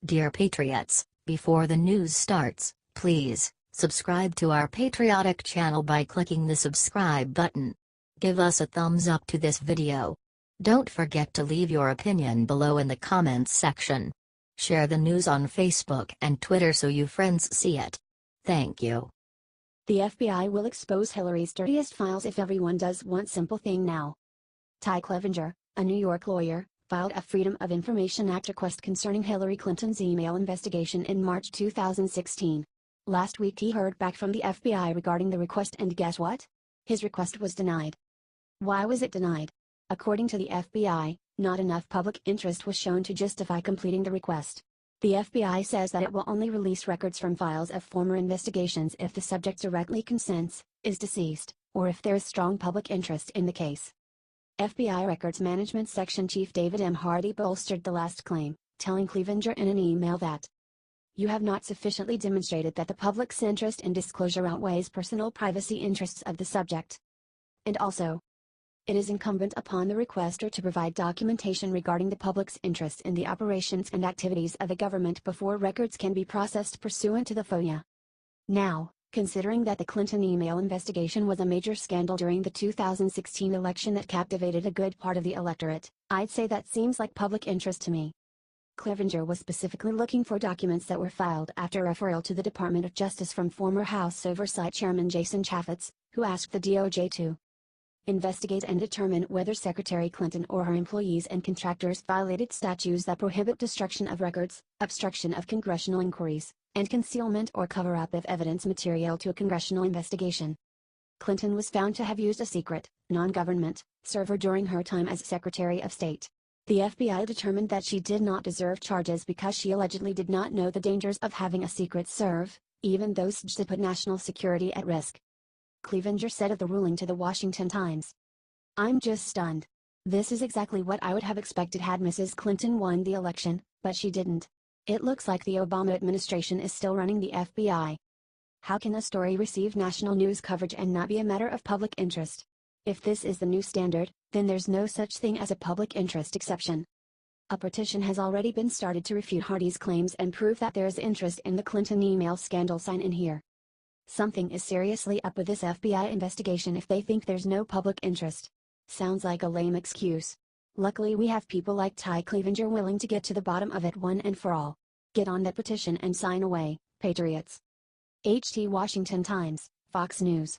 Dear Patriots, before the news starts, please subscribe to our patriotic channel by clicking the subscribe button. Give us a thumbs up to this video. Don't forget to leave your opinion below in the comments section. Share the news on Facebook and Twitter so you friends see it. Thank you. The FBI will expose Hillary's dirtiest files if everyone does one simple thing now. Clevenger, a New York lawyer, filed a Freedom of Information Act request concerning Hillary Clinton's email investigation in March 2016. Last week he heard back from the FBI regarding the request, and guess what? His request was denied. Why was it denied? According to the FBI, not enough public interest was shown to justify completing the request. The FBI says that it will only release records from files of former investigations if the subject directly consents, is deceased, or if there is strong public interest in the case. FBI Records Management Section Chief David M. Harvey bolstered the last claim, telling Clevenger in an email that you have not sufficiently demonstrated that the public's interest in disclosure outweighs personal privacy interests of the subject. And also, it is incumbent upon the requester to provide documentation regarding the public's interest in the operations and activities of the government before records can be processed pursuant to the FOIA. Now, considering that the Clinton email investigation was a major scandal during the 2016 election that captivated a good part of the electorate, I'd say that seems like public interest to me. Clevenger was specifically looking for documents that were filed after referral to the Department of Justice from former House Oversight Chairman Jason Chaffetz, who asked the DOJ to investigate and determine whether Secretary Clinton or her employees and contractors violated statutes that prohibit destruction of records, obstruction of congressional inquiries, and concealment or cover-up of evidence material to a congressional investigation. Clinton was found to have used a secret, non-government, server during her time as Secretary of State. The FBI determined that she did not deserve charges because she allegedly did not know the dangers of having a secret serve, even those that put national security at risk. Clevenger said of the ruling to the Washington Times, "I'm just stunned. This is exactly what I would have expected had Mrs. Clinton won the election, but she didn't. It looks like the Obama administration is still running the FBI. How can a story receive national news coverage and not be a matter of public interest? If this is the new standard, then there's no such thing as a public interest exception." A petition has already been started to refute Harvey's claims and prove that there is interest in the Clinton email scandal. Sign in here. Something is seriously up with this FBI investigation if they think there's no public interest. Sounds like a lame excuse. Luckily we have people like Clevenger willing to get to the bottom of it one and for all. Get on that petition and sign away, patriots. HT Washington Times, Fox News.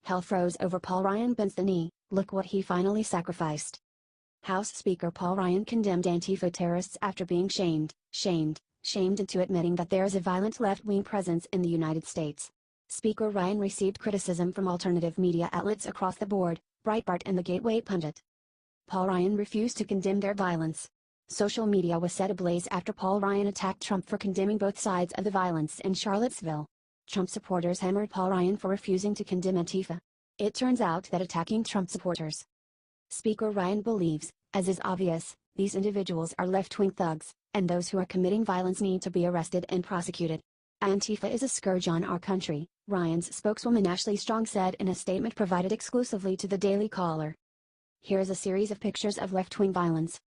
Hell froze over Paul Ryan bends the knee, look what he finally sacrificed. House Speaker Paul Ryan condemned Antifa terrorists after being shamed into admitting that there is a violent left-wing presence in the United States. Speaker Ryan received criticism from alternative media outlets across the board, Breitbart and the Gateway Pundit. Paul Ryan refused to condemn their violence. Social media was set ablaze after Paul Ryan attacked Trump for condemning both sides of the violence in Charlottesville. Trump supporters hammered Paul Ryan for refusing to condemn Antifa. It turns out that attacking Trump supporters. Speaker Ryan believes, as is obvious, these individuals are left-wing thugs, and those who are committing violence need to be arrested and prosecuted. Antifa is a scourge on our country, Ryan's spokeswoman Ashley Strong said in a statement provided exclusively to the Daily Caller. Here is a series of pictures of left-wing violence.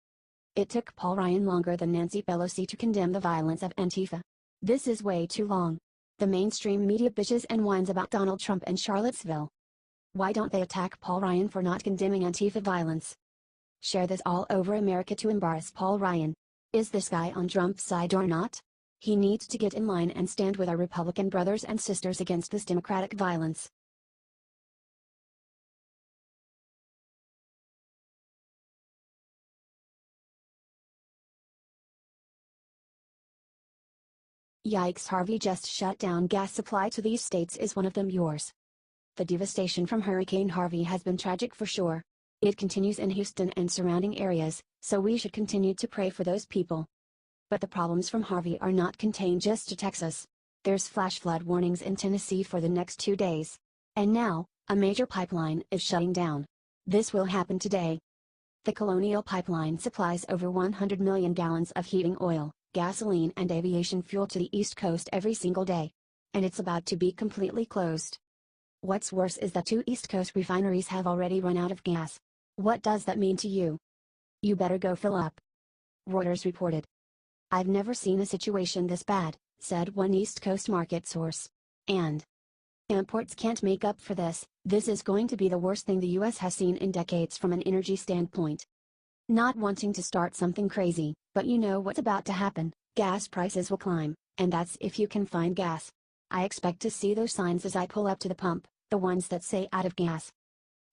It took Paul Ryan longer than Nancy Pelosi to condemn the violence of Antifa. This is way too long. The mainstream media bitches and whines about Donald Trump and Charlottesville. Why don't they attack Paul Ryan for not condemning Antifa violence? Share this all over America to embarrass Paul Ryan. Is this guy on Trump's side or not? He needs to get in line and stand with our Republican brothers and sisters against this Democratic violence. Yikes, Harvey just shut down gas supply to these states. Is one of them yours? The devastation from Hurricane Harvey has been tragic for sure. It continues in Houston and surrounding areas, so we should continue to pray for those people. But the problems from Harvey are not contained just to Texas. There's flash flood warnings in Tennessee for the next 2 days. And now, a major pipeline is shutting down. This will happen today. The Colonial Pipeline supplies over 100 million gallons of heating oil, gasoline and aviation fuel to the East Coast every single day. and it's about to be completely closed. What's worse is that 2 East Coast refineries have already run out of gas. What does that mean to you? You better go fill up. Reuters reported. I've never seen a situation this bad, said one East Coast market source. And imports can't make up for this. This is going to be the worst thing the US has seen in decades from an energy standpoint. Not wanting to start something crazy, but you know what's about to happen. Gas prices will climb, and that's if you can find gas. I expect to see those signs as I pull up to the pump, the ones that say out of gas.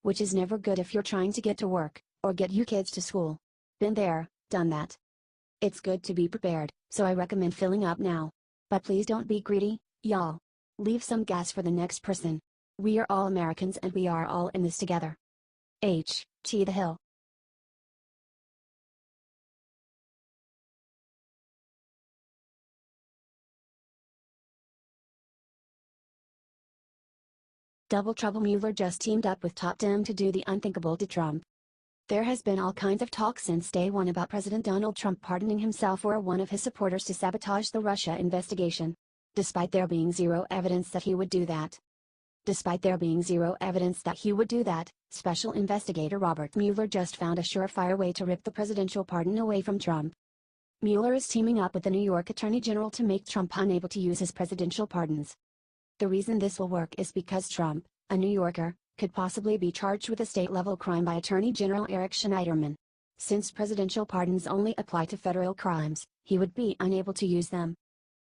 Which is never good if you're trying to get to work, or get you kids to school. Been there, done that. It's good to be prepared, so I recommend filling up now. But please don't be greedy, y'all. Leave some gas for the next person. We are all Americans and we are all in this together. H.T. The Hill. Double trouble. Mueller just teamed up with top Dem to do the unthinkable to Trump. There has been all kinds of talk since day one about President Donald Trump pardoning himself or one of his supporters to sabotage the Russia investigation. Despite there being zero evidence that he would do that. Special investigator Robert Mueller just found a surefire way to rip the presidential pardon away from Trump. Mueller is teaming up with the New York Attorney General to make Trump unable to use his presidential pardons. The reason this will work is because Trump, a New Yorker, could possibly be charged with a state-level crime by Attorney General Eric Schneiderman. Since presidential pardons only apply to federal crimes, he would be unable to use them.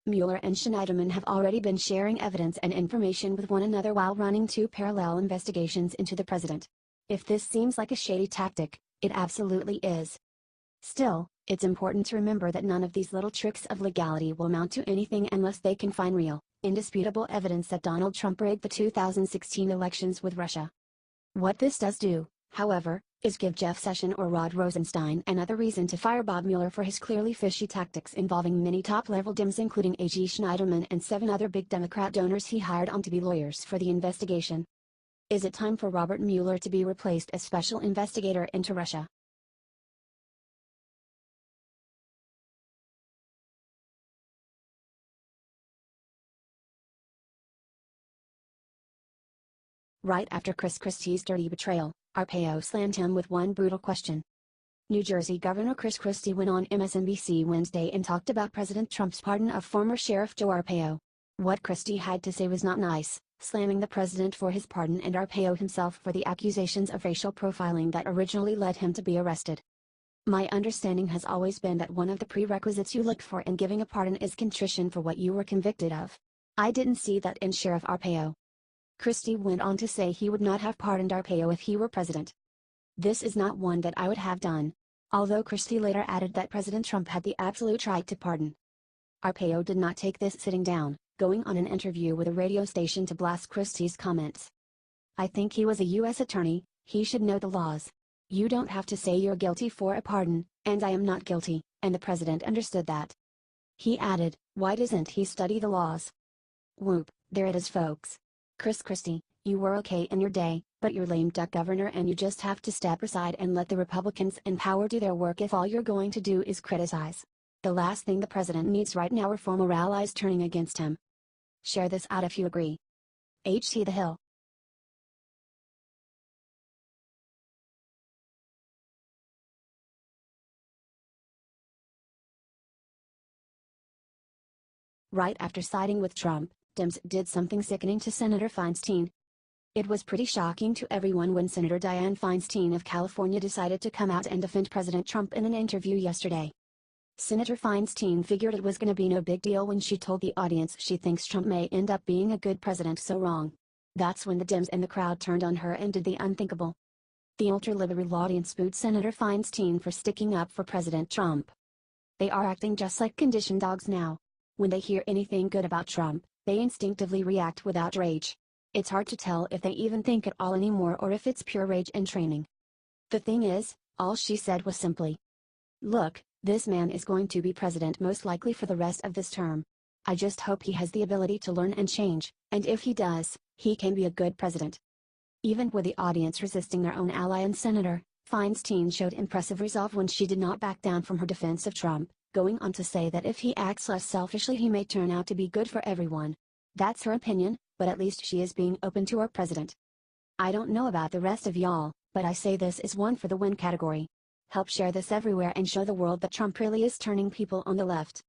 Mueller and Schneiderman have already been sharing evidence and information with one another while running 2 parallel investigations into the president. If this seems like a shady tactic, it absolutely is. Still, it's important to remember that none of these little tricks of legality will amount to anything unless they can find real, indisputable evidence that Donald Trump rigged the 2016 elections with Russia. What this does do, however, is give Jeff Sessions or Rod Rosenstein another reason to fire Bob Mueller for his clearly fishy tactics involving many top-level Dems including A.G. Schneiderman and 7 other big Democrat donors he hired on to be lawyers for the investigation. Is it time for Robert Mueller to be replaced as special investigator into Russia? Right after Christie's dirty betrayal, Arpaio slammed him with one brutal question. New Jersey Governor Chris Christie went on MSNBC Wednesday and talked about President Trump's pardon of former Sheriff Joe Arpaio. What Christie had to say was not nice, slamming the president for his pardon and Arpaio himself for the accusations of racial profiling that originally led him to be arrested. My understanding has always been that one of the prerequisites you look for in giving a pardon is contrition for what you were convicted of. I didn't see that in Sheriff Arpaio. Christie went on to say he would not have pardoned Arpaio if he were president. This is not one that I would have done. Although Christie later added that President Trump had the absolute right to pardon. Arpaio did not take this sitting down, going on an interview with a radio station to blast Christie's comments. I think he was a U.S. attorney, he should know the laws. You don't have to say you're guilty for a pardon, and I am not guilty, and the president understood that. He added, why doesn't he study the laws? Whoop, there it is folks. Chris Christie, you were okay in your day, but you're lame duck governor and you just have to step aside and let the Republicans in power do their work if all you're going to do is criticize. The last thing the president needs right now are former allies turning against him. Share this out if you agree. H.T. The Hill. Right after siding with Trump, Dems did something sickening to Senator Feinstein. It was pretty shocking to everyone when Senator Dianne Feinstein of California decided to come out and defend President Trump in an interview yesterday. Senator Feinstein figured it was going to be no big deal when she told the audience she thinks Trump may end up being a good president. So wrong. That's when the Dems and the crowd turned on her and did the unthinkable. The ultra-liberal audience booed Senator Feinstein for sticking up for President Trump. They are acting just like conditioned dogs now. When they hear anything good about Trump, they instinctively react with outrage. It's hard to tell if they even think at all anymore or if it's pure rage and training. The thing is, all she said was simply, look, this man is going to be president most likely for the rest of this term. I just hope he has the ability to learn and change, and if he does, he can be a good president. Even with the audience resisting their own ally and senator, Feinstein showed impressive resolve when she did not back down from her defense of Trump, going on to say that if he acts less selfishly he may turn out to be good for everyone. That's her opinion, but at least she is being open to our president. I don't know about the rest of y'all, but I say this is one for the win category. Help share this everywhere and show the world that Trump really is turning people on the left.